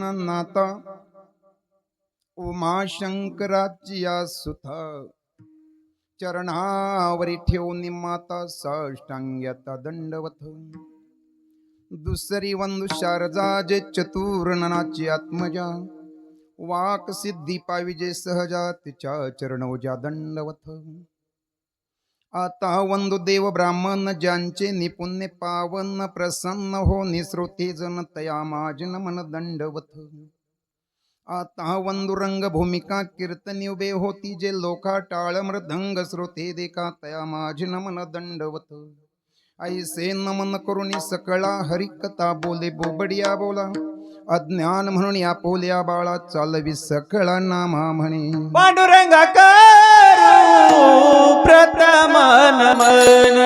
नाता उमाशंकराची या सुथा चरणावरी ठेवून माता साष्टांग्याता दंडवत. दुसरी वंदू शारजा जे चतुर ननाची आत्मजा वाक सिद्धी पाविजे सहजा तिच्या चरणोजा दंडवत. आता वंदू देव ब्राह्मण ज्यांचे निपुण्य पावन प्रसन्न हो निसृती जन तया माजन मन दंडवत. आता वंदू रंग भूमिका कीर्तनी उभे होती जे लोका टाळ मृदंग श्रोते देखा तया माझी नमन दंडवत. ऐसे नमन करुणी सकळा हरिकथा बोले बोबडिया बोला अज्ञान म्हणून या पोल्या बाळा चालवी सकळा नामा म्हणे. पांडुरंगा करू प्रथम नमन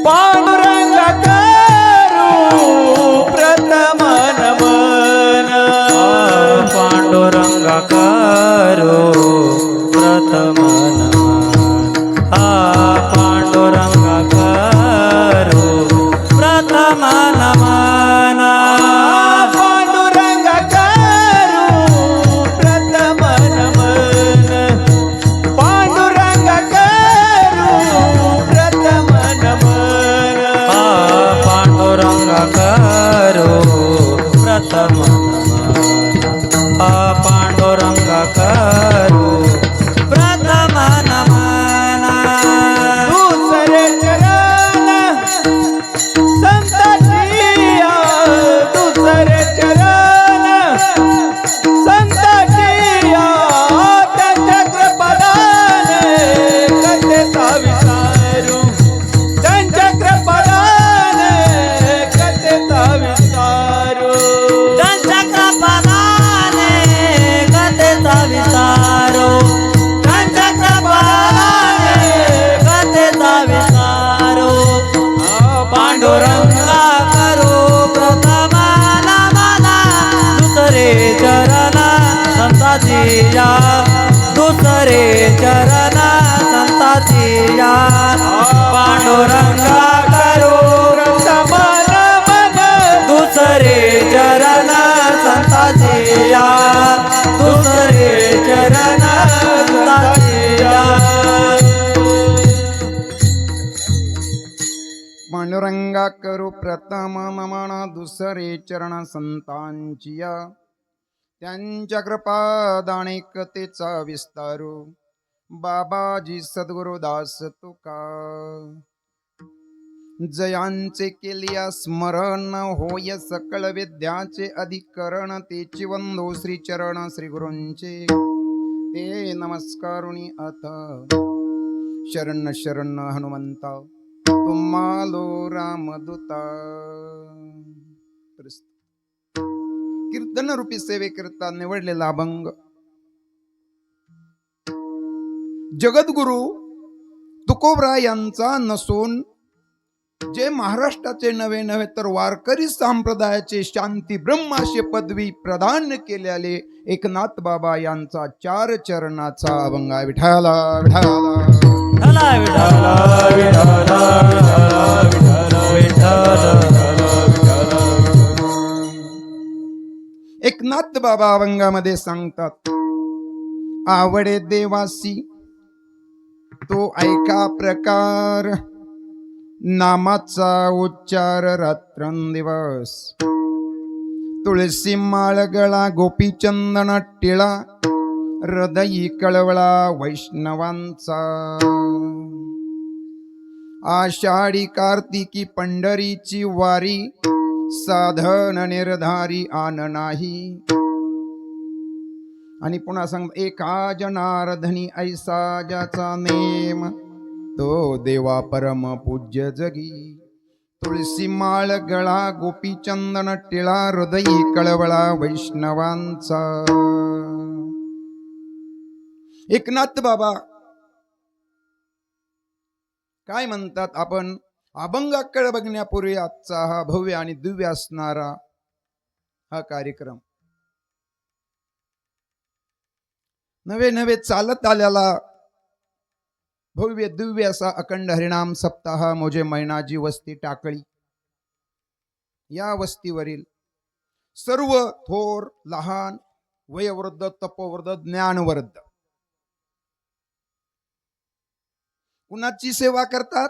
पांडुरंगा करू प्रथम नमन पांडुरंगा करो प्रथम नमन पांडुरंगा करो प्रथम नमन पांडुरंगा करू प्रथम नमन पांडुरंगा करू प्रथम नमन पांडुरंगा करो प्रथम नमन पांडुरंगा करो प्रथम नमन. दुसरे चरण संताचिया दुसरे चरण संताचिया त्यांच्या कृपादाने कथेचा विचारू त्यांच्या कृपादाने कथेचा विचारू त्यांच्या कृपादाने कथेचा विचारो त्यांच्या कृपादाने कथेचा विचारो पांडुरंगा करो प्रथम नमन दुसरे चरण संताची या दुसरे चरण संताची या पांडुरंगा करो प्रथम नमन दुसरे चरण संताची या दुसरे चरण संताची या. पांडुरंगा करू प्रथम नमन दुसरे चरण संतांचिया त्यांच्या कृपादाने कथेचा विस्तारू बाबाजी सद्गुरुदास तुका जयांचे केलिया स्मरण होय सकळ विद्याचे अधिकरण तेची वंदो श्री चरण श्री गुरूंचे ते नमस्कारुणी आता शरण शरण हनुमंता तुम्हालो रामदूता. कीर्तन रूपी सेवेकरता निवडलेला अभंग जगद्गुरु तुकोबरा यांचा नसून जे महाराष्ट्राचे नवे नव्हे तर वारकरी संप्रदायाचे शांती ब्रह्माशी पदवी प्रदान केलेले एकनाथ बाबा यांचा 4 चरणाचा अभंग आहे. विठाला विठाला विठाला एकनाथ बाबा अभंगामध्ये सांगतात आवडे देवासी तो ऐका प्रकार नामाचा उच्चार रात्रंदिवस तुळशी माळ गळा गोपीचंदन टिळा हृदयी कळवळा वैष्णवांचा आषाढी कार्तिकी पंढरीची वारी साधन निर्धारी आन नाही. आणि पुन्हा सांग एका जनार्दनी ऐसा ज्याचा नेम तो देवा परम पूज्य जगी तुळशी माळ गळा गोपीचंदन टिळा हृदयी कळवळा वैष्णवांचा. एकनाथ बाबा काय म्हणतात आपण अभंगाकडे बघण्यापूर्वी आजचा हा भव्य आणि दिव्य असणारा हा कार्यक्रम नवे नवे चालत आलेला भव्य दिव्य असा अखंड हरिनाम सप्ताह मोजे मैनाजी वस्ती टाकळी या वस्तीवरील सर्व थोर लहान वयोवृद्ध तपोवृद्ध ज्ञानवृद्ध कुणाची सेवा करतात?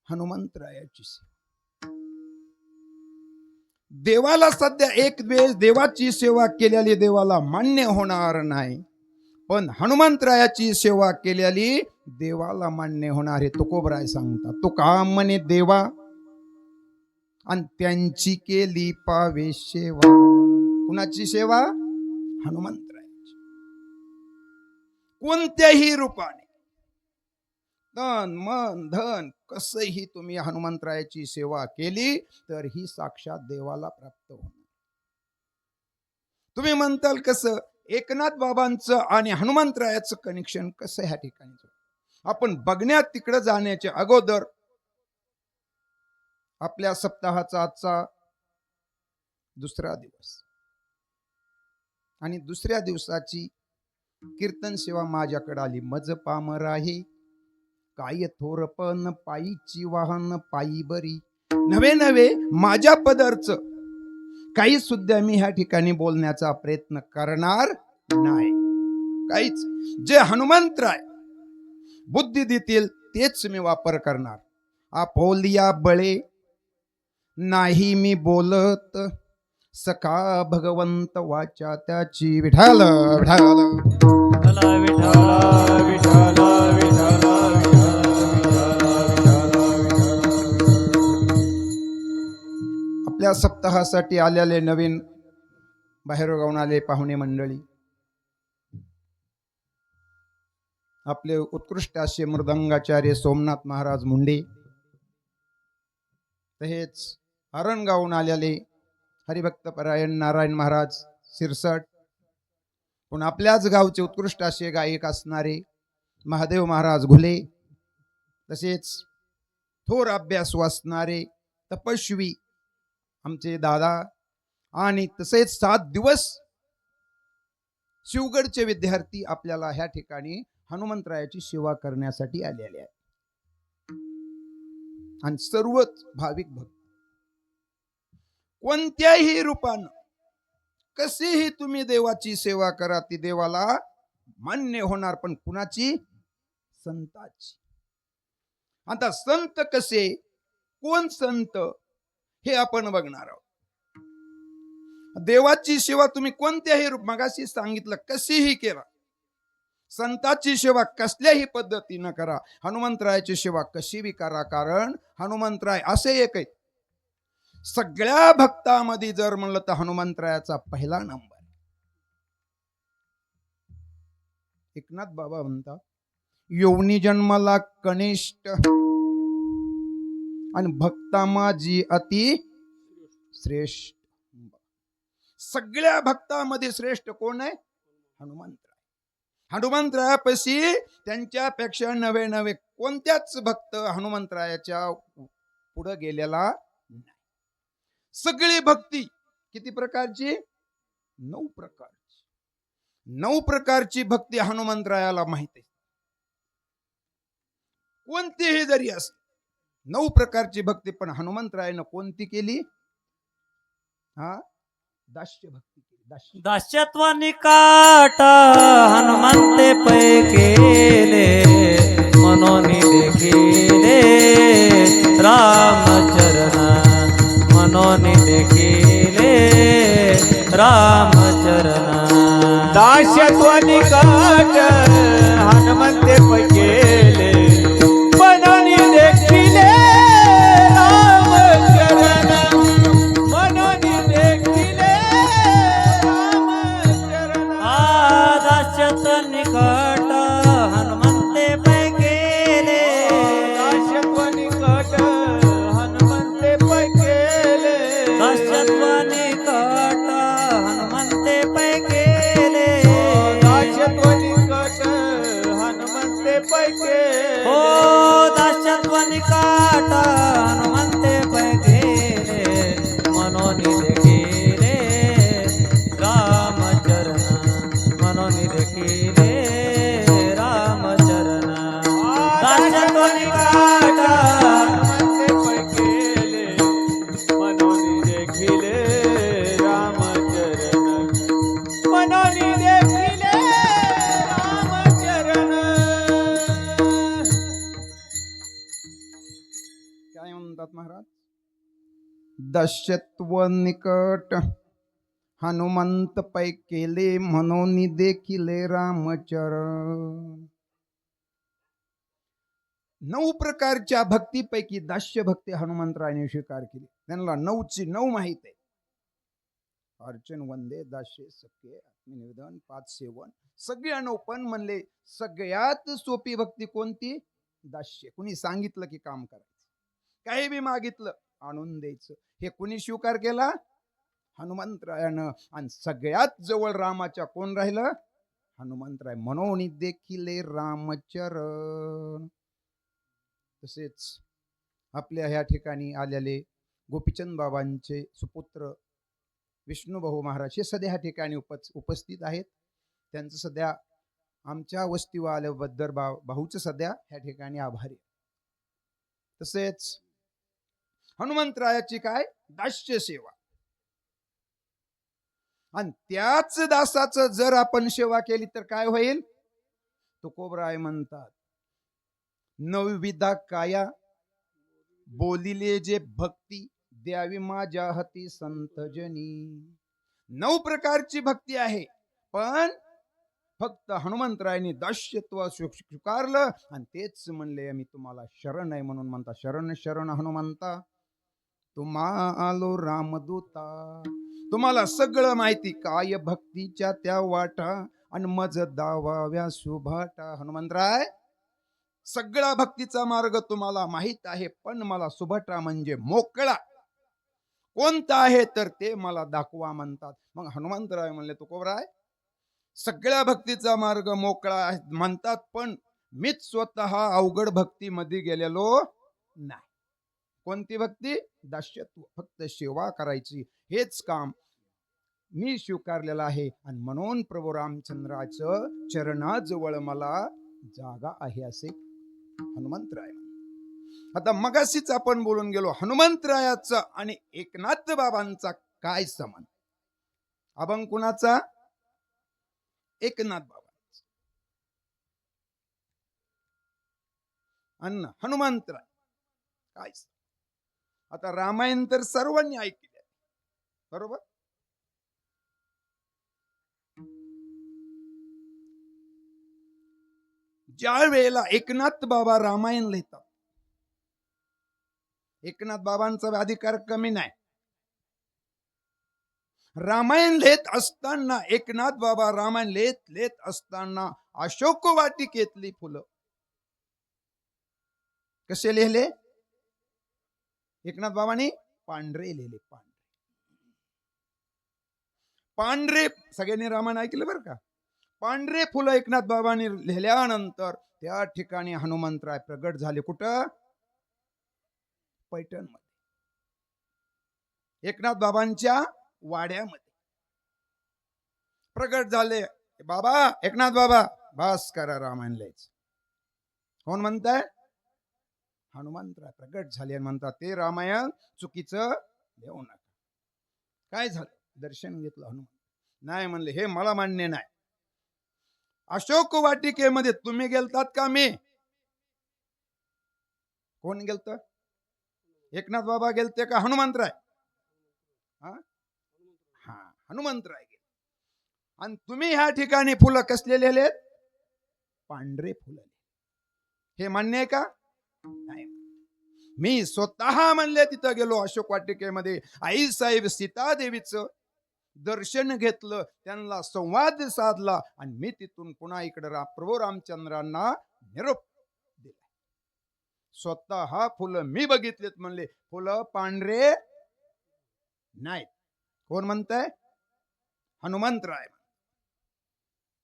हनुमंतरायाची सेवा. देवाला सध्या एक वेळेस देवाची सेवा केलेली देवाला मान्य होणार नाही, पण हनुमंतरायाची सेवा केलेली देवाला मान्य होणार हे तुकोबराय सांगतात. तो का म्हणे देवा आणि त्यांची केली पावे सेवा. कुणाची सेवा? हनुमंतरायाची. कोणत्याही रूपाने तन मन धन कसंही तुम्ही हनुमंतरायाची सेवा केली तर ही साक्षात देवाला प्राप्त होणार. तुम्ही म्हणताल कसं? एकनाथ बाबांचं आणि हनुमंतरायाचं कनेक्शन कसं ह्या ठिकाणी? आपण बघण्यात तिकडे जाण्याच्या अगोदर आपल्या सप्ताहाचा आजचा दुसरा दिवस आणि दुसऱ्या दिवसाची कीर्तन सेवा माझ्याकडे आली. मज पामर आहे काय थोरपण पायीची वाहन पायी बरी. नवे नवे माझ्या पदरच काही सुद्धा मी ह्या ठिकाणी बोलण्याचा प्रयत्न करणार नाही. काहीच जे हनुमंतराय बुद्धी देतील तेच मी वापर करणार. आपोलिया बळे नाही मी बोलत सखा भगवंत वाचा त्याची. विठाल विठाल विठ्ठला विठ्ठला विठ्ठला विठ्ठला आपल्या सप्ताहासाठी आलेले नवीन बाहेरगावून आले पाहुणे मंडळी, आपले उत्कृष्ट असे मृदंगाचार्य सोमनाथ महाराज मुंडे, तसेच हरणगावून आलेले हरिभक्त परायण नारायण महाराज सिरसट, पण आपल्याच गावचे उत्कृष्ट असे गायक असणारे महादेव महाराज घुले, तसेच थोर अभ्यास वाचणारे तपस्वी आमचे दादा, आणि तसेच 7 दिवस शिवगडचे विद्यार्थी आपल्याला ह्या ठिकाणी हनुमंतरायाची सेवा करण्यासाठी आलेले आहेत. आणि सर्वच भाविक भक्त कोणत्याही रूपानं कशीही तुम्ही देवाची सेवा करा ती देवाला मान्य होणार. पण कुणाची? संताची. आता संत कसे, कोण संत हे आपण बघणार आहोत. देवाची सेवा तुम्ही कोणत्याही रूप मगाशी सांगितलं कशीही करा. संताची सेवा कसल्याही पद्धतीनं करा. हनुमंतरायाची सेवा कशी बी करा, कारण हनुमंतराय असे एक आहे सगळ्या भक्तामध्ये जर म्हणलं तर हनुमंतरायाचा पहिला नंबर. एकनाथ बाबा म्हणतात योनी जन्माला कनिष्ठ आणि भक्ता माझी अति श्रेष्ठ. सगळ्या भक्तामध्ये श्रेष्ठ कोण आहे? हनुमंतराय. हनुमंतरायापाशी त्यांच्यापेक्षा नवे नवे कोणत्याच भक्त हनुमंतरायाच्या पुढे गेलेला नाही. सगळी भक्ती किती प्रकारची? 9 प्रकारची. 9 प्रकारची भक्ती हनुमंतरायाला माहिती आहे. कोणतीही जरी असली 9 प्रकारची भक्ती, पण हनुमंतरायानं कोणती केली? दास्य भक्ती केली. दास्यत्व निकाट हनुमंते पै केले मनोनी देखिले रामचरण मनोनी देखिले रामचरण. दास्यत्व निकट हनुमंते पै केले मनोनी देखिले रामचरण मनोनी देखिले रामचरण. दास्यत्व निकट हनुमंते पै केले दास्यत्व निकट हनुमंते पै केले दास्यत्व निकट हनुमंते पै केले दास्यत्व निकट हनुमंते पै केले. हो दास्यत्व निकट हनुमंते पै केले मनोनी देखिले रामचरण मनोनी देखिले रामचरण. दास्यत्व निकट हनुमंते पै केले मनोनी देखिले दास्यत्व निकट हनुमंत पै केले म्हणून देखिले रामचरण. 9 प्रकारच्या भक्तीपैकी दास्य भक्ती हनुमंतरायाने स्वीकार केली. त्यांना 9ची 9 माहित आहे. अर्चन वंदे दास्य सख्य निवेदन 5 सेवन सगळ्या 9. पण म्हणले सगळ्यात सोपी भक्ती कोणती? दास्य. कुणी सांगितलं की काम करायचं, काही बी मागितलं आणून द्यायचं. हे कुणी स्वीकार केला? हनुमंतरायानं. आणि सगळ्यात जवळ रामाच्या कोण राहिलं? हनुमंतराय. म्हणून देखिले रामचरण. तसेच आपल्या ह्या ठिकाणी आलेले गोपीचंद बाबांचे सुपुत्र विष्णुभाऊ महाराज हे सध्या ह्या ठिकाणी उपस्थित आहेत. त्यांचं सध्या आमच्या वस्तीवर आल्याबद्दल भाऊचं सध्या ह्या ठिकाणी आभारी. तसेच हनुमंतरायाची काय? दास्य सेवा. आणि त्याच दासाचं जर आपण सेवा केली तर काय होईल? तुकोबराय म्हणतात, नवविधा काया बोलिले जे भक्ती द्यावी माझ्या हाती संतजनी. 9 प्रकारची भक्ती आहे. पण फक्त हनुमंतरायाने दास्यत्व स्वीकारलं आणि तेच म्हणले मी तुम्हाला शरण आहे. म्हणून म्हणता शरण शरण हनुमंता तुम्हा आलो रामदूता. तुम्हाला सगळं माहिती काय भक्तीच्या त्या वाटा आणि मज दावाव्या सुभाटा. हनुमंतराय सगळा भक्तीचा मार्ग तुम्हाला माहित आहे, पण मला सुभटा म्हणजे मोकळा कोणता आहे तर ते मला दाखवा म्हणतात. मग हनुमंतराय म्हणले तुकोबराय सगळ्या भक्तीचा मार्ग मोकळा म्हणतात, पण मीच स्वतः अवघड भक्तीमध्ये गेलेलो नाही. कोणती भक्ती? दास्यत्व. फक्त सेवा करायची हेच काम मी स्वीकारलेलं आहे. आणि म्हणून प्रभू रामचंद्राचं चरणाजवळ मला जागा आहे असे हनुमंतराय. आता मगाशीच आपण बोलून गेलो हनुमंतरायाचा आणि एकनाथ बाबांचा काय संबंध. अभंग कुणाचा? एकनाथ बाबांचा. अन्न हनुमंतराय काय? आता रामायण तर सर्वांनी ऐकले बरोबर. ज्या वेळेला एकनाथ बाबा रामायण लिहितात, एकनाथ बाबांचा अधिकार कमी नाही. रामायण लिहित असताना एकनाथ बाबा रामायण लिहित असताना अशोक वाटिकेतली फुलं कसे लिहिले? एकनाथ बाबांनी पांढरे लिहिले. पांढरे सगळ्यांनी रामायण ऐकलं बरं का. पांढरे फुलं एकनाथ बाबांनी लिहिल्यानंतर त्या ठिकाणी हनुमंतराय प्रगट झाले. कुठं? पैठण मध्ये, एकनाथ बाबांच्या वाड्यामध्ये प्रगट झाले. बाबा एकनाथ बाबा बस करा रामायण लिहायचं. कोण म्हणताय? हनुमंतराय प्रगट झाले आणि म्हणतात ते रामायण चुकीचं लिहू नका. काय झालं? दर्शन घेतलं हनुमान. नाही म्हणले हे मला मान्य नाही. अशोक वाटिकेमध्ये तुम्ही गेलतात का? मी. कोण गेलत? एकनाथ बाबा गेलते का हनुमंतराय? हा हनुमंतराय गेले. आणि तुम्ही ह्या ठिकाणी फुलं कसले लिहिलेत? पांढरे फुलं. हे मान्य आहे का? नाही. मी स्वतः म्हणले तिथं गेलो अशोक वाटिकेमध्ये. आई साहेब सीतादेवीचं दर्शन घेतलं, त्यांना संवाद साधला आणि मी तिथून पुन्हा इकडे प्रभू रामचंद्रांना निरोप दिला. स्वतः फुलं मी बघितलेत म्हणले. फुलं पांढरे नाहीत. कोण म्हणताय? हनुमंतराय.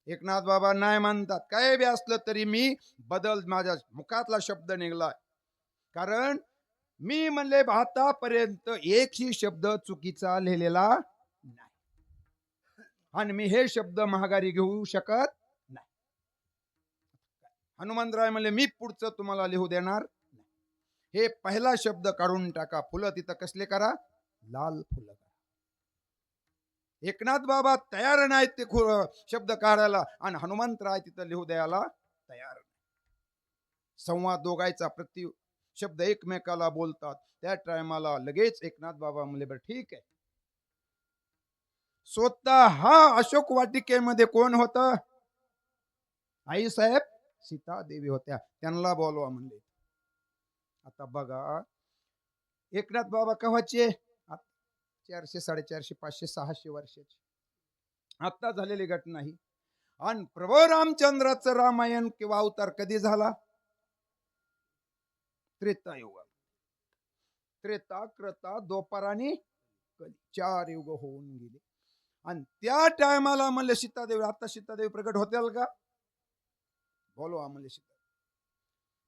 एकनाथ बाबा नाही म्हणतात. काय बी असलं तरी मी बदल माझ्या मुखातला शब्द निघलाय. कारण मी म्हणले आतापर्यंत एकही शब्द चुकीचा लिहिलेला नाही आणि मी हे शब्द महागारी घेऊ शकत नाही. हनुमंतराय म्हणले मी पुढचं तुम्हाला लिहू देणार नाही. हे पहिला शब्द काढून टाका. फुलं तिथं कसले करा? लाल फुलं करा. एकनाथ बाबा तयार नाहीत ते शब्द काढायला आणि हनुमंतराय तिथं लिहू द्यायला तयार. संवाद दोघायचा शब्द एकमेकाला बोलतात. त्या टायमाला लगेच एकनाथ बाबा म्हणले बरं ठीक आहे. स्वतः हा अशोक वाटिकेमध्ये कोण होतं? आई साहेब सीता देवी होत्या. त्यांना बोलवा म्हणले. आता बघा एकनाथ बाबा कव्हाचे? 400, 450, 500, 600 वर्षाचे. आता झालेली घटना ही. आणि प्रभू रामचंद्राचं रामायण किंवा अवतार कधी झाला? त्रेतायुगात. त्रेता, कृता, द्वापर आणि कली 4 युग होऊन गेले. आणि त्या टायमाला म्हणले सीतादेवी, आता सीतादेवी प्रकट होत्याल का? बोलवा म्हणले सीता.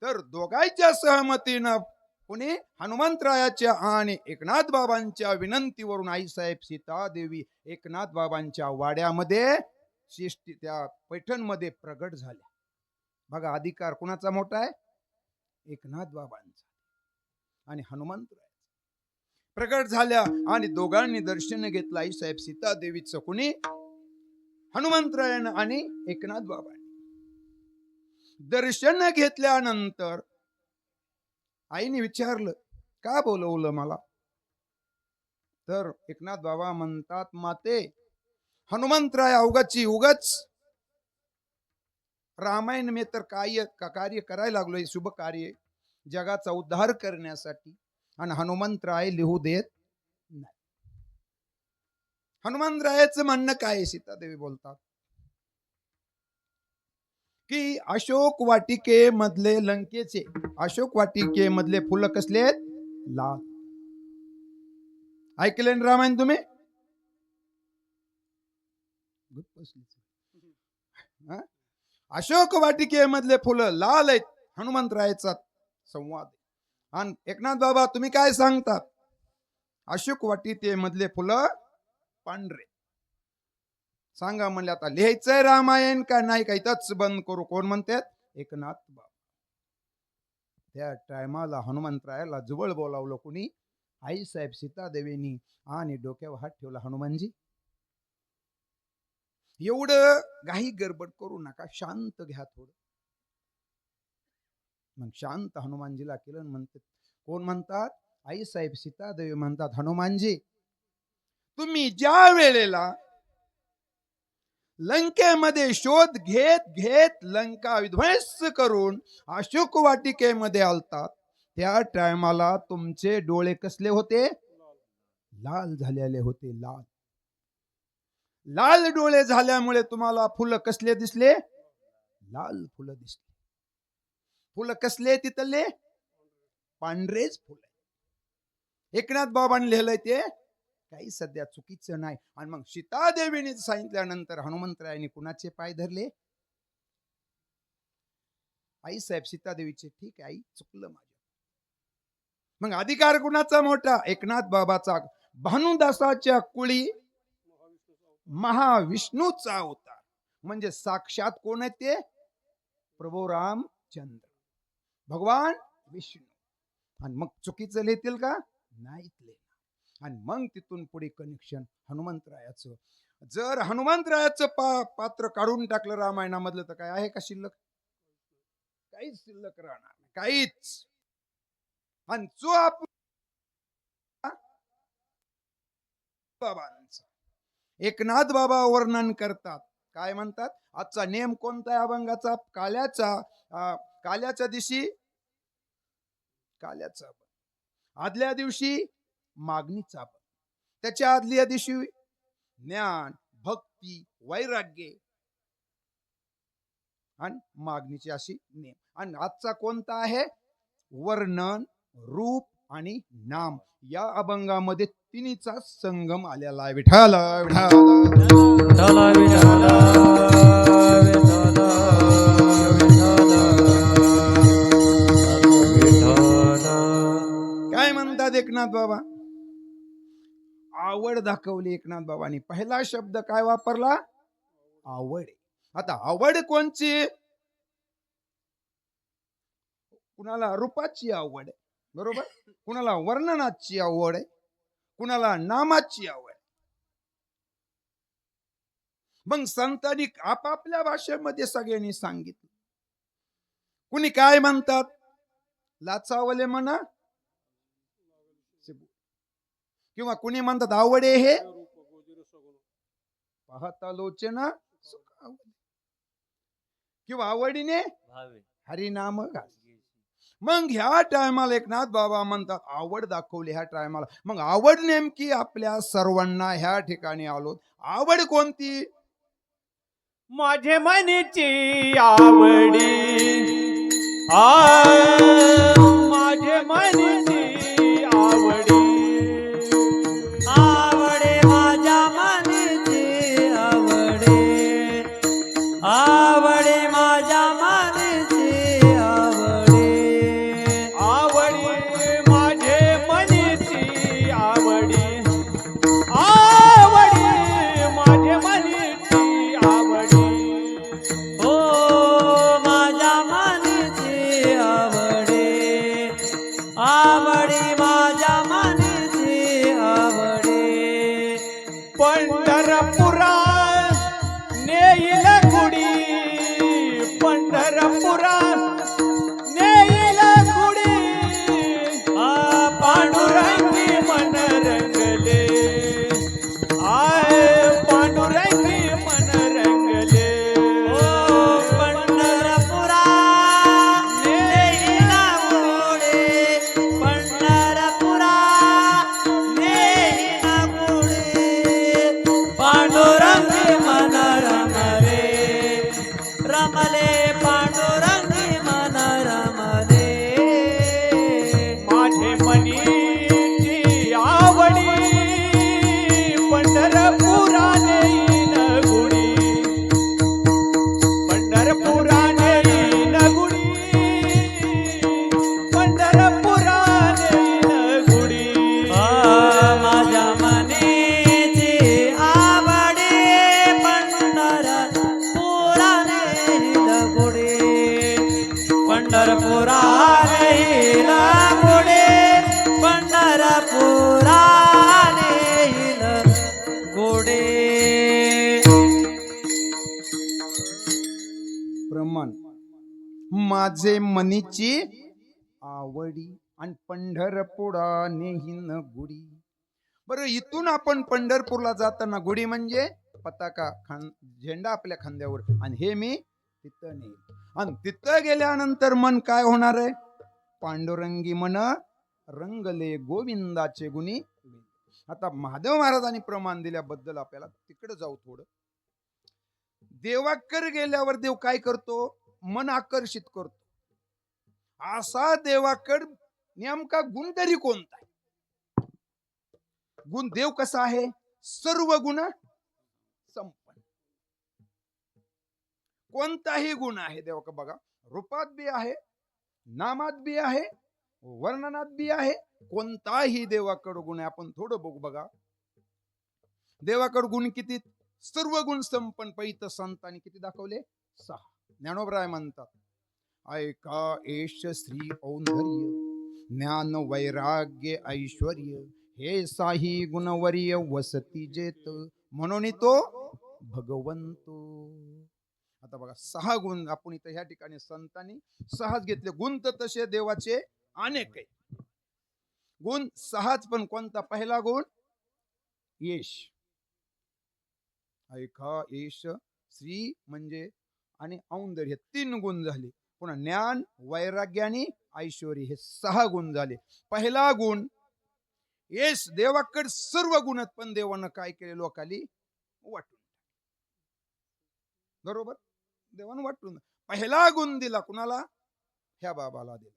तर दोघांच्या सहमतीनं कुणी हनुमंतरायाच्या आणि एकनाथ बाबांच्या विनंतीवरून आईसाहेब सीतादेवी एकनाथ बाबांच्या वाड्यामध्ये शिष्टी त्या पैठणमध्ये प्रगट झाल्या. बघा अधिकार कुणाचा मोठा आहे? एकनाथ बाबांचा आणि हनुमंतरायाचा. प्रगट झाल्या आणि दोघांनी दर्शन घेतलं आईसाहेब सीतादेवीचं. कुणी? हनुमंतरायानं आणि एकनाथ बाबांनी. दर्शन घेतल्यानंतर आईने विचारलं का बोलवलं मला? तर एकनाथ बाबा म्हणतात, माते हनुमंतराय उगाची उगाच रामायण मी तर कार्य करायला लागलोय, शुभ कार्य जगाचा उद्धार करण्यासाठी, आणि हनुमंतराय लिहू देत नाही. हनुमंतरायाचं म्हणणं काय? सीतादेवी बोलतात की अशोक वाटिके मधले लंकेचे अशोक वाटिके मधले फुलं कसले आहेत? लाल. ऐकले ना रामायण तुम्ही? अशोक वाटिके मधले फुलं लाल आहेत. हनुमंतरायाचा संवाद. आणि एकनाथ बाबा तुम्ही काय सांगतात? अशोक वाटिके मधले फुलं पांढरे. सांगा म्हणले. आता लिहायचंय रामायण का नाही? का इथंच बंद करू? कोण म्हणतात? एकनाथ बाबा. त्या टायमाला हनुमंतरायाला जवळ बोलावलं. कुणी? आई साहेब सीतादेवीनी. आणि डोक्यावर हात ठेवला. हनुमानजी एवढं काही गडबड करू नका, शांत घ्या थोडं. मग शांत हनुमानजीला केलं. म्हणतात कोण म्हणतात? आई साहेब सीतादेवी म्हणतात, हनुमानजी तुम्ही ज्या वेळेला लंकेमध्ये शोध घेत घेत लंका विध्वंस करून अशोक वाटिकेमध्ये आलतात, त्या टायमाला तुमचे डोळे कसले होते? लाल झालेले होते. लाल लाल डोळे झाल्यामुळे तुम्हाला फुलं कसले दिसले? लाल फुलं दिसले. फुलं कसले तिथले? पांढरेच फुलं. एकनाथ बाबांनी लिहिलंय ते काही सध्या चुकीचं नाही. आणि मग सीतादेवीने सांगितल्यानंतर हनुमंतरायाने कुणाचे पाय धरले? आई साहेब सीतादेवीचे. ठीक आहे आई, चुकलं माझं. मग अधिकार कुणाचा मोठा? एकनाथ बाबाचा. भानुदासाच्या कुळी महाविष्णूचा अवतार. म्हणजे साक्षात कोण आहे ते? प्रभू रामचंद्र, भगवान विष्णू. आणि मग चुकीचं लिहितील का? नाहीत लिहिलं. आणि मग तिथून पुढे कनेक्शन हनुमंतरायाचं. जर हनुमंतरायाचं पात्र काढून टाकलं रामायणामधलं तर काय आहे का शिल्लक? काहीच शिल्लक राहणार काहीच. आणि जो आपण बाबांचा एकनाथ बाबा वर्णन करतात. काय म्हणतात? आजचा नेम कोणता आहे अभंगाचा? काल्याच्या दिवशी काल्याचा, आदल्या दिवशी मागणीचा, त्याच्या आदल्या दिवशी ज्ञान, भक्ती, वैराग्य आणि मागणीची अशी नेम. आणि आजचा कोणता आहे? वर्णन, रूप आणि नाम. या अभंगामध्ये तिन्हीचा संगम आलेला आहे. विठाला विठाला काय म्हणतात एकनाथ बाबा? आवड दाखवली एकनाथ बाबांनी. पहिला शब्द काय वापरला? आवड. आता आवड कोणची? कुणाला रूपाची आवड आहे, बरोबर? कुणाला वर्णनाची आवड आहे, कुणाला नामाची आवड. मग संतांनी आपापल्या भाषेमध्ये सगळ्यांनी सांगितलं. कुणी काय म्हणतात? लाचावले म्हणा किंवा कुणी म्हणतात आवडे हे पाहता लोचना सुख आवडे. किंवा आवडीने भावे हरिनाम गास. मग ह्या टायमाला एकनाथ बाबा म्हणतात आवड दाखवली ह्या टायमाला. मग आवड नेमकी आपल्या सर्वांना ह्या ठिकाणी आलो. आवड कोणती? माझे मनीची आवडी माझे मनीची आवडी आवडे माझ्या मनीची आवडे आवडे माझ्या मनीची आवडे आवडी माझे मनीची आवडी आवडी माझे मनीची आवडी हो माझ्या मनीची आवडे आवडे माझ्या मनीची आवडे पंढरपुरा नेईल गुडी पंढरपुरा नेईल गुडी पांडुरंगी मन रंगले पांडुरंगी मन रंगले ओ पंढरपुरा नेईला गुडे पंढरपुरा नेईला गुडे पांडुरंगी मन रमले रमले पांडुरंगी मन रमले माझे मनीची आवडी पंढरपुरा नेईल गुडी पंढरपुरा नेईल गुडी पंढरपुरा नेईल गुडी माझ्या मनीची आवडे पंढरपुरा नेईल गुडे पंढरपुरा नेईल गुडे पंढरपुरा नेईल गुडे प्रमाण माझे मनीची आवडी आणि पंढरपुरा नेहीन गुडी. बरं इथून आपण पंढरपूरला जाताना गुढी म्हणजे पताका झेंडा आपल्या खांद्यावर आणि हे मी तिथं नेईल. आणि तिथं गेल्यानंतर मन काय होणार आहे? पांडुरंगी मन रंगले गोविंदाचे गुणी. आता महादेव महाराजांनी प्रमाण दिल्याबद्दल आपल्याला तिकडे जाऊ थोडं. देवाकडे गेल्यावर देव काय करतो? मन आकर्षित करतो. असा देवाकड नेमका गुण तरी कोणता आहे? गुण देव कसा आहे? सर्व गुण संपन्न. कोणताही गुण आहे देवाक बघा. रूपात बी आहे, नामात बी आहे, वर्णनात बी आहे. कोणताही देवाकड गुण आहे. आपण थोडं बघू बघा. देवाकड गुण किती? सर्व गुण संपन्न. पैत संतांनी किती दाखवले? 6. ज्ञानोबराय म्हणतात ऐका एश श्री औंधर्य ज्ञान वैराग्य ऐश्वर्य हे साही गुणवर्य वसती जेत म्हणून तो भगवंतो. आता बघा 6 गुण आपण इथं ह्या ठिकाणी संतांनी 6च घेतले. गुण तर तसे देवाचे अनेक आहे. गुण 6च पण कोणता? पहिला गुण यश. ऐका एश श्री म्हणजे आणि औंदर्य 3 गुण झाले. पुन्हा ज्ञान वैराग्य आणि ऐश्वर्य हे 6 गुण झाले. पहिला गुण यश. देवाकडे सर्व गुण आहेत पण देवानं काय केले? लोकाली वाटून. बरोबर? देवानं वाटून पहिला गुण दिला कुणाला? ह्या बाबाला दिला.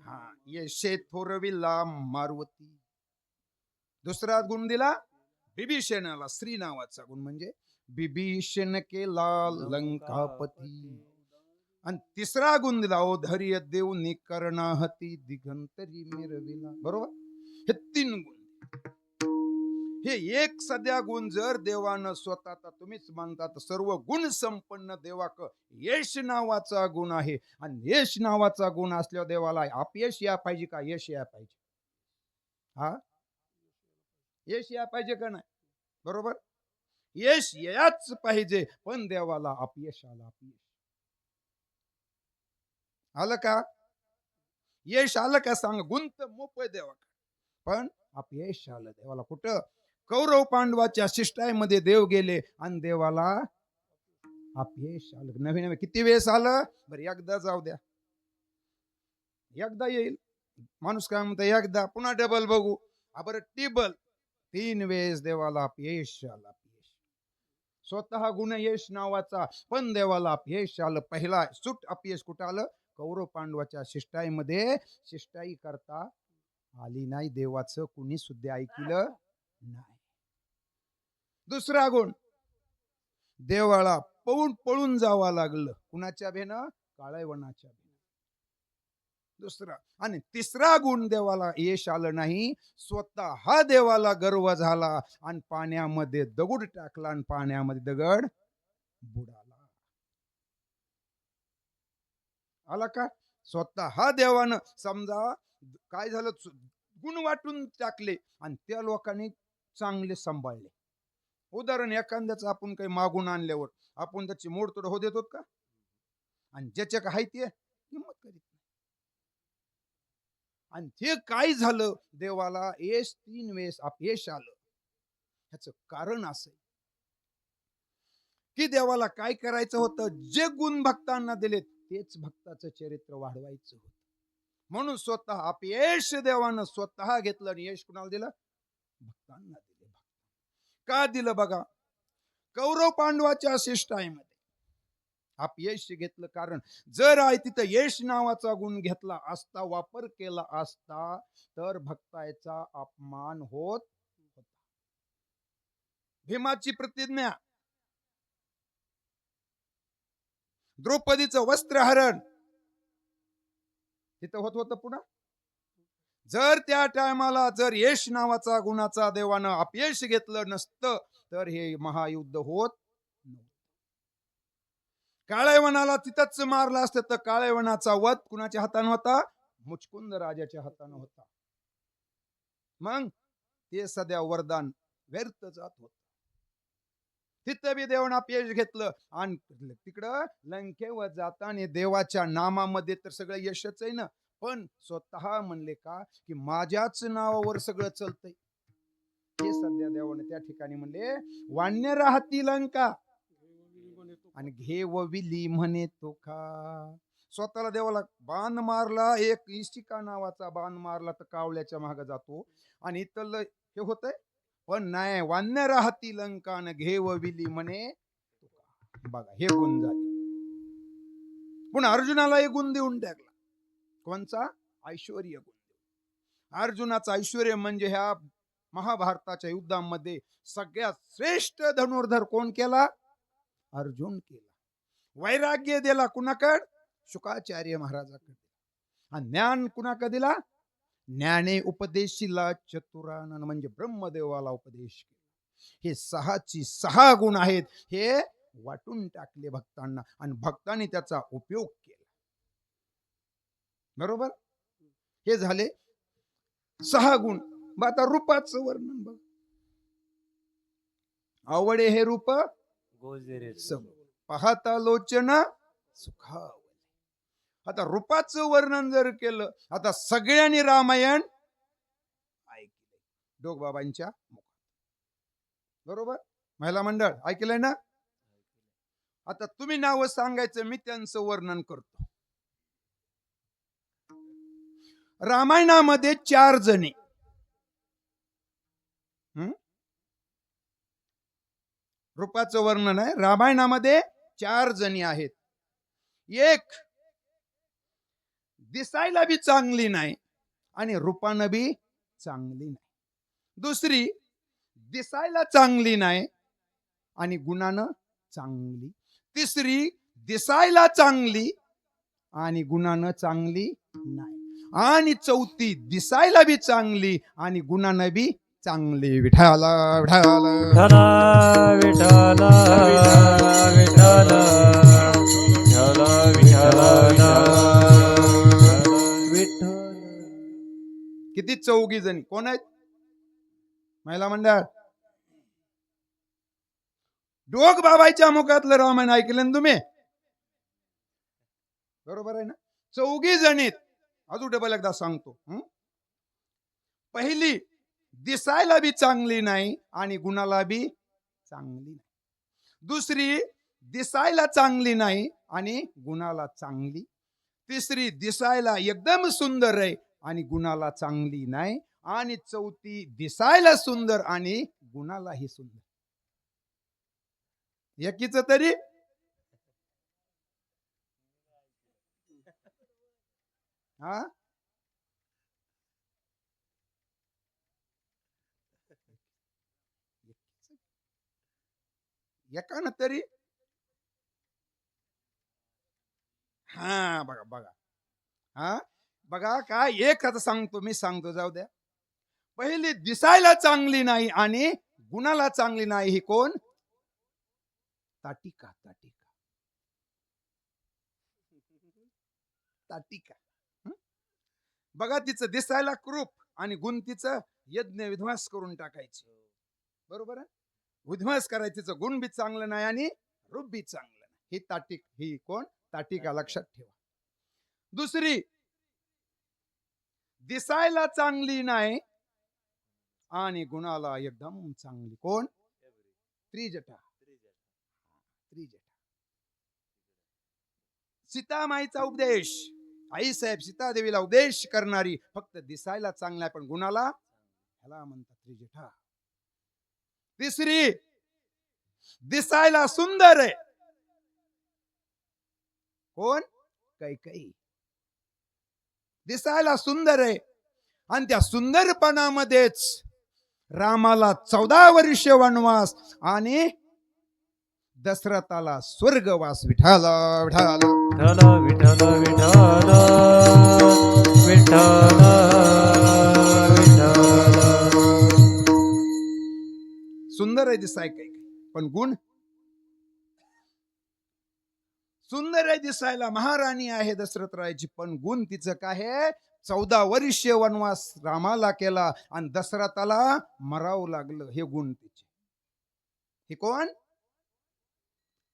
हा यशे थोरविला मारुती. दुसरा गुण दिला बिभीषणाला. श्री नावाचा गुण म्हणजे बिभीषण केला लंकापती. आणि तिसरा गुण दिला औधर्य देवनी कर्णाहती दिगंतरी मिरविला. बरोबर? हे 3 गुण. हे एक सध्या गुण जर देवानं स्वतः तुम्हीच मानतात सर्व गुण संपन्न देवाक यश नावाचा गुण आहे. आणि यश नावाचा गुण असल्यावर देवाला अपयश या पाहिजे का? यश या पाहिजे. हा यश या पाहिजे का नाही? बरोबर? यश याच पाहिजे पण देवाला अपयश आलं. अपयश आलं का? यश आलं का सांग, गुंत मोप देवा, पण अपयश आलं देवाला. कुठं? कौरव पांडवाच्या शिष्टाईमध्ये देव गेले आणि देवाला अपयश आलं. नवीन नवीन किती वेळेस आलं बरं, एकदा जाऊ द्या, एकदा येईल. माणूस काय म्हणतो, एकदा पुन्हा डबल बघू, बरं टिबल 3 वेळेस देवाला अपयश आलं. अपयश स्वतः गुण यश नावाचा, पण देवाला अपयश आलं. पहिला सुट अपयश कुठं आलं? कौरव पांडवाच्या शिष्टाईमध्ये शिष्टाई करता आली नाही, देवाचं कुणी सुद्धा ऐकलं नाही. दुसरा गुण, देवाला पळून पळून जावं लागलं. कुणाच्या भेनं? काळवणाच्या भेनं. दुसरा. आणि तिसरा गुण, देवाला यश आलं नाही, स्वतः हा देवाला गर्व झाला आणि पाण्यामध्ये दगड टाकला आणि पाण्यामध्ये दगड बुडाला. आला का? स्वतः हा देवानं समजा काय झालं, गुण वाटून टाकले आणि त्या लोकांनी चांगले सांभाळले. उदाहरण, एखाद्याचं आपण काही मागून आणल्यावर आपण त्याची मोडतोड हो देतो का? आणि ज्याच्या काय ते हिंमत करीत नाही. आणि ते काय झालं, देवाला यश 3 वेळेस अपयश आलं. ह्याचं कारण असं की देवाला काय करायचं होतं, जे गुण भक्तांना दिले तेच भक्ताचं चरित्र वाढवायचं होतं. म्हणून स्वतः अपयश देवानं स्वतः घेतलं आणि यश कुणाला दिलं? भक्तांना दिलं. का दिलं बघा? कौरव पांडवाच्या शिष्टाईमध्ये अपयश घेतलं, कारण जर आहे तिथं यश नावाचा गुण घेतला असता, वापर केला असता, तर भक्ताचा अपमान होत होता. भीमाची प्रतिज्ञा, द्रौपदीचं वस्त्रहरण तिथं होत होतं. पुन्हा जर त्या टायमाला जर यश नावाचा गुणाचा देवानं अपयश घेतलं नसतं, तर हे महायुद्ध होत नव्हतं. काळेवनाला तिथंच मारलं असतं, तर काळेवनाचा वध कुणाच्या हाताने होता? मुचकुंद राजाच्या हाताने होता. मग ते सध्या वरदान व्यर्थ जात होत. तिथं बी देवानं अपयश घेतलं आणि तिकडं लंकेवर जाताना देवाच्या नामामध्ये तर सगळं यशच आहे ना, पण स्वतः म्हणले का की माझ्याच नावावर सगळं चलतंय. हे सध्या देवाने त्या ठिकाणी म्हणले, वाण्य राहती लंका आणि घेवविली म्हणे तो का. स्वतःला देवाला बाण मारला, एक इशिका नावाचा बाण मारला तर कावल्याच्या मागे जातो, आणि इथं हे होतंय. पण नाही, वाण्य राहती लंका न घेवविली म्हणे तो का. बघा हे गुण झाले. पुन्हा अर्जुनाला एक गुण देऊन टाकला. कोणचा? ऐश्वर्य गुण. अर्जुनाचा ऐश्वर्य म्हणजे ह्या महाभारताच्या युद्धामध्ये सगळ्यात श्रेष्ठ धनुर्धर कोण केला? अर्जुन केला. वैराग्य दिला कुणाकड? शुकाचार्य महाराजाकडे. आणि ज्ञान कुणाकडे दिला? ज्ञाने उपदेशिला चतुरानन, म्हणजे ब्रह्मदेवाला उपदेश केला. हे 6ची 6 गुण आहेत, हे वाटून टाकले भक्तांना आणि भक्तांनी त्याचा उपयोग केला. बरोबर? हे झाले 6 गुण. आता रूपाचं वर्णन बघ. आवडे हे रूप गोजरे पाहता लोचन सुखावले. आता रूपाचं वर्णन जर केलं, आता सगळ्यांनी रामायण ऐकले डोकबाबांच्या मुखात. बरोबर? महिला मंडळ ऐकलंय ना? आता तुम्ही नाव सांगायचं, मी त्यांचं वर्णन करतो. रामायणामध्ये 4 जणी. रूपाचं वर्णन आहे. रामायणामध्ये 4 जणी आहेत. एक दिसायला बी चांगली नाही आणि रूपानं बी चांगली नाही. दुसरी दिसायला चांगली नाही आणि गुणानं चांगली. तिसरी दिसायला चांगली आणि गुणानं चांगली नाही. आणि चौथी दिसायला बी चांगली आणि गुणानं बी चांगली. विठाला विठाला विठ्ठल विठ्ठल विठ्ठल. किती? 4 जणी. कोण आहेत? महिला मंडळ. डोक बाबाच्या मुखातलं रामायण ऐकलं ना तुम्ही? बरोबर आहे ना? 4 जणीत अजून डबल एकदा सांगतो. पहिली दिसायला बी चांगली नाही आणि गुणाला बी चांगली नाही. दुसरी दिसायला चांगली नाही आणि गुणाला चांगली. तिसरी दिसायला एकदम सुंदर आहे आणि गुणाला चांगली नाही. आणि चौथी दिसायला सुंदर आणि गुणालाही सुंदर. एकीच तरी हा एकानं तरी हा बघा बघा हा बघा काय एक आता सांगतो, मी सांगतो, जाऊ द्या. पहिली दिसायला चांगली नाही आणि गुणाला चांगली नाही, ही कोण? ताटिका. ताटिका ताटिका. हं? बघा तिचं दिसायला क्रूप आणि गुण तिचं यज्ञ विध्वंस करून टाकायची. बरोबर आहे. विध्वंस करायचं, तिचं गुण बी चांगलं नाही आणि रूप बी चांगलं नाही. ही ताटिक, ही कोण? ताटिका. लक्षात ठेवा. दुसरी दिसायला चांगली नाही आणि गुणाला एकदम चांगली, कोण? त्रिजटा. त्रिजटा. सीतामाईचा उपदेश, आई साहेब सीतादेवीला उपदेश करणारी, फक्त दिसायला चांगला पण गुणाला, ह्याला म्हणतात त्रिजटा. तिसरी दिसायला सुंदर आहे, कोण? कैकेयी. दिसायला सुंदर आहे आणि त्या सुंदरपणामध्येच रामाला 14 वर्ष वनवास आणि दशरथाला स्वर्गवास. विठाला विठाला विठ्ठल विठ्ठल विठ्ठल विठ्ठल. सुंदर आहे दिसाय काही, पण गुण सुंदर आहे दिसायला, महाराणी आहे दशरथ रायाची, पण गुण तिचं काय आहे? 14 वर्ष वनवास रामाला केला आणि दशरथाला मरावं लागलं. हे गुण तिचे. हे कोण?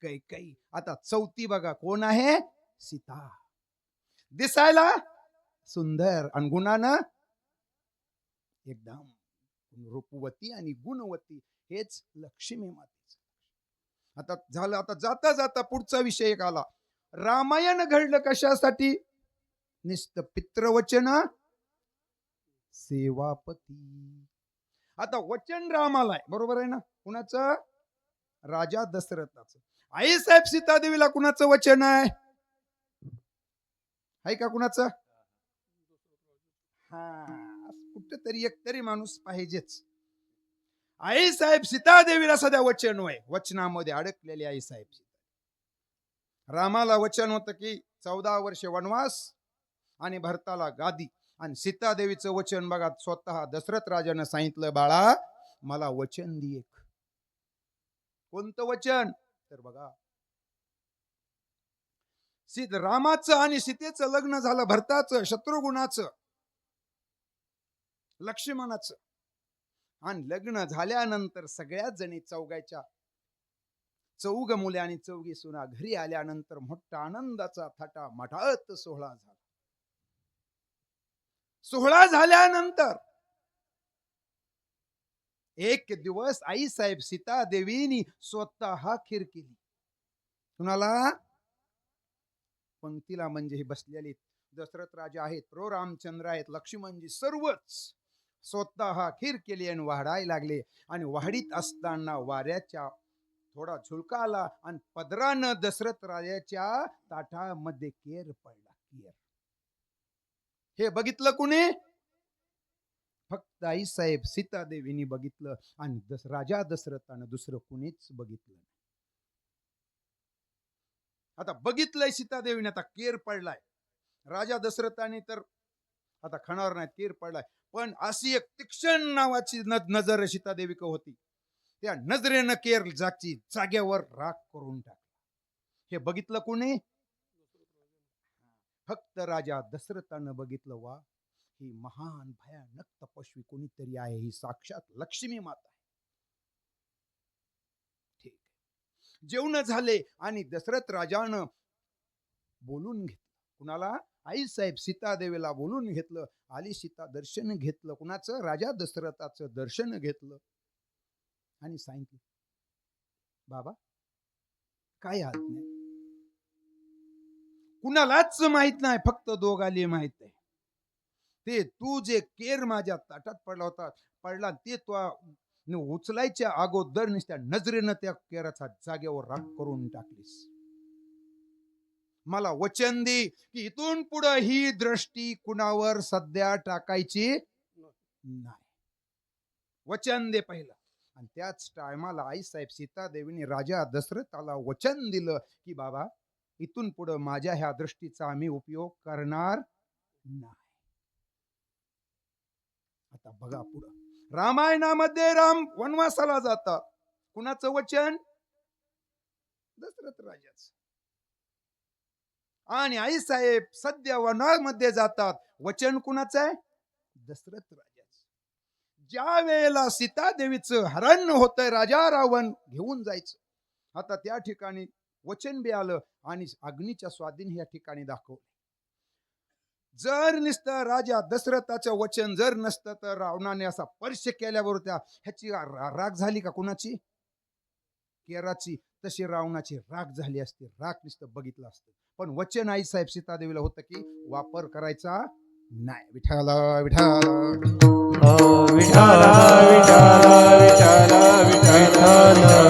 कैकेयी. आता चौथी बघा कोण आहे? सीता. दिसायला सुंदर आणि गुणानं एकदम रूपवती आणि गुणवती. हेच लक्ष्मी मातेचं. आता झालं, आता जाता जाता पुढचा विषय एक आला. रामायण घडलं कशासाठी? निस्त पितृवचन सेवापती. आता वचन रामाला आहे, बरोबर आहे ना? कुणाचं? राजा दशरथाचं. आई साहेब सीतादेवीला कुणाचं वचन आहे? का कुणाचं? हा, कुठेतरी एक तरी माणूस पाहिजेच. आई साहेब सीतादेवीला सध्या वचन आहे, वचनामध्ये अडकलेली आई साहेब सीता. रामाला वचन होतं की 14 वर्ष वनवास आणि भरताला गादी. आणि सीतादेवीचं वचन बघा, स्वतः दशरथ राजानं सांगितलं, बाळा मला वचन दे एक. कोणतं वचन? तर बघा, रामाचं आणि सीतेचं लग्न झालं, भरताचं, शत्रुघ्नाचं, लक्ष्मणाचं. आणि लग्न झाल्यानंतर सगळ्याच जणी चौघाच्या 4 मुले आणि 4 सुना घरी आल्यानंतर मोठा आनंदाचा थाटा मठात सोहळा झाला. सोहळा झाल्यानंतर एक दिवस आई साहेब सीता देवीनी स्वतः खीर केली. कुणाला? पंक्तीला, म्हणजे हे बसलेले दशरथ राजा आहेत, प्रो रामचंद्र आहेत, लक्ष्मणजी, सर्वच स्वतः खीर केली आणि वाढायला लागले. आणि वाढीत असताना वाऱ्याच्या थोडा झुलका आला आणि पदरानं दशरथ राजाच्या ताटामध्ये केर पडला. केर. हे बघितलं कुणी? फक्त आई साहेब सीता देवीनी बघितलं आणि राजा दशरथानं दुसरं कुणीच बघितलं. आता बघितलंय सीता देवीने, आता केर पडलाय. राजा दशरथाने तर आता खाणार नाही, केर पडलाय. पण अशी एक तीक्ष्ण नावाची नजर सीता देवी होती, त्या नजरेनं केर जागेवर राख करून टाकला. हे बघितलं कोणी? फक्त राजा दशरथानं बघितलं. वा, ही महान भयानक तपस्वी कोणीतरी आहे, ही साक्षात लक्ष्मी माता आहे. ठीक आहे. जेवण झाले आणि दशरथ राजानं बोलून घेतलं. कुणाला? आई साहेब सीतादेवीला बोलून घेतलं. आली सीता, दर्शन घेतलं. कुणाचं? राजा दशरथाचं दर्शन घेतलं आणि सांगितलं, बाबा काय आज्ञा आहे? कुणालाच माहित नाही, फक्त दोघाले माहित आहे. ते तू जे केर माझ्या ताटात पडला ते तू उचलायच्या अगोदर नुसत्या नजरेनं त्या केराचा जागेवर राख करून टाकलीस. मला वचन दे की इथून पुढे ही दृष्टी कुणावर सध्या टाकायची नाही. वचन दे पहिलं. आणि त्याच टायमाला आई साहेब सीतादेवीने राजा दशरथाला वचन दिलं की बाबा इथून पुढे माझ्या ह्या दृष्टीचा आम्ही उपयोग करणार नाही. आता बघा पुढं रामायणामध्ये राम वनवासाला जातात. कुणाचं वचन? दशरथ राजाचं. आणि आई साहेब सध्या वनामध्ये जातात. वचन कुणाचं आहे? दशरथ राजाचं. ज्या वेळेला सीतादेवीचं हरण होतंय, राजा रावण घेऊन जायचं. आता त्या ठिकाणी वचन बी आलं आणि अग्नीच्या स्वाधीन या ठिकाणी दाखवलं. जर नुसतं राजा दशरथाचं वचन जर नसतं तर रावणाने असा स्पर्श केल्यावर ह्याची राग झाली का? कुणाची? केराची. तशी रावणाची राग झाली असते. राग नुसतं बघितलं असतं. पण वचन आई साहेब सीतादेवीला होतं की वापर करायचा नाही. विठाला विठाला विठाला विठाला विठाला विठाला